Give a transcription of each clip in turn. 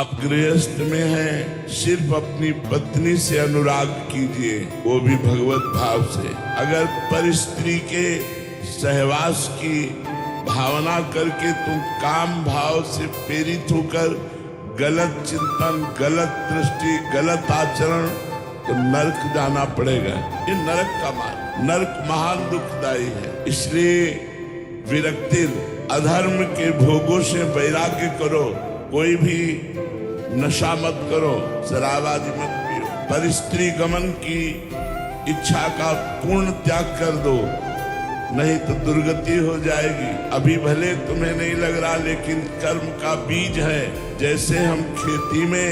आप गृहस्थ में हैं, सिर्फ अपनी पत्नी से अनुराग कीजिए, वो भी भगवत भाव से। अगर पर स्त्री के सहवास की भावना करके तुम काम भाव से प्रेरित होकर गलत चिंतन, गलत दृष्टि, गलत आचरण, तो नरक जाना पड़ेगा। ये नरक का मार्ग, नरक महान दुखदायी है। इसलिए विरक्ति, अधर्म के भोगों से वैराग्य करो। कोई भी नशा मत करो, शराब आदि मत पियो, पर स्त्री गमन की इच्छा का पूर्ण त्याग कर दो, नहीं तो दुर्गति हो जाएगी। अभी भले तुम्हें नहीं लग रहा, लेकिन कर्म का बीज है। जैसे हम खेती में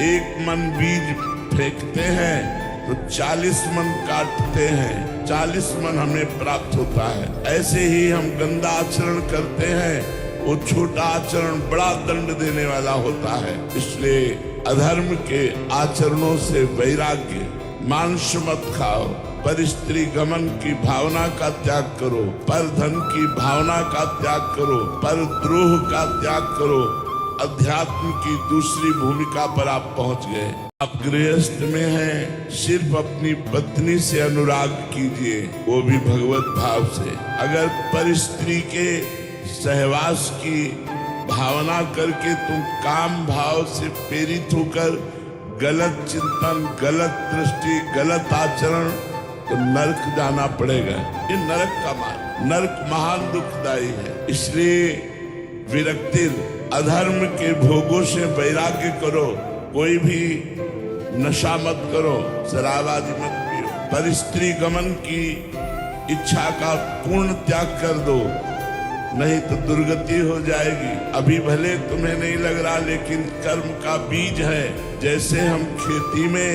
1 मन बीज फेंकते हैं तो 40 मन काटते हैं, 40 मन हमें प्राप्त होता है। ऐसे ही हम गंदा आचरण करते हैं, वो छोटा आचरण बड़ा दंड देने वाला होता है। इसलिए अधर्म के आचरणों से वैराग्य, मांस मत खाओ, पर स्त्री गमन की भावना का त्याग करो, पर धन की भावना का त्याग करो, पर द्रोह का त्याग करो। अध्यात्म की दूसरी भूमिका पर आप पहुंच गए। आप गृहस्थ में हैं, सिर्फ अपनी पत्नी से अनुराग कीजिए, वो भी भगवत भाव से। अगर पर स्त्री के सहवास की भावना करके तुम काम भाव से प्रेरित होकर गलत चिंतन, गलत दृष्टि, गलत आचरण, तो नरक जाना पड़ेगा। ये नरक का मार्ग, नरक महान दुखदायी है। इसलिए विरक्ति, अधर्म के भोगों से वैराग्य करो। कोई भी नशा मत करो, शराब आदि मत पियो, पर स्त्री गमन की इच्छा का पूर्ण त्याग कर दो, नहीं तो दुर्गति हो जाएगी। अभी भले तुम्हें नहीं लग रहा, लेकिन कर्म का बीज है। जैसे हम खेती में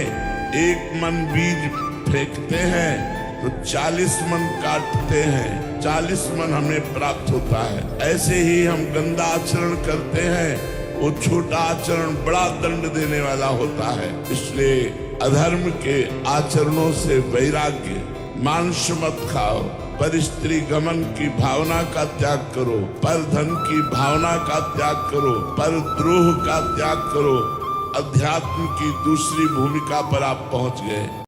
1 मन बीज फेंकते हैं तो 40 मन काटते हैं, 40 मन हमें प्राप्त होता है। ऐसे ही हम गंदा आचरण करते हैं, वो छोटा आचरण बड़ा दंड देने वाला होता है। इसलिए अधर्म के आचरणों से वैराग्य, मांस मत खाओ, पर स्त्री गमन की भावना का त्याग करो, पर धन की भावना का त्याग करो, पर द्रोह का त्याग करो। अध्यात्म की दूसरी भूमिका पर आप पहुंच गए।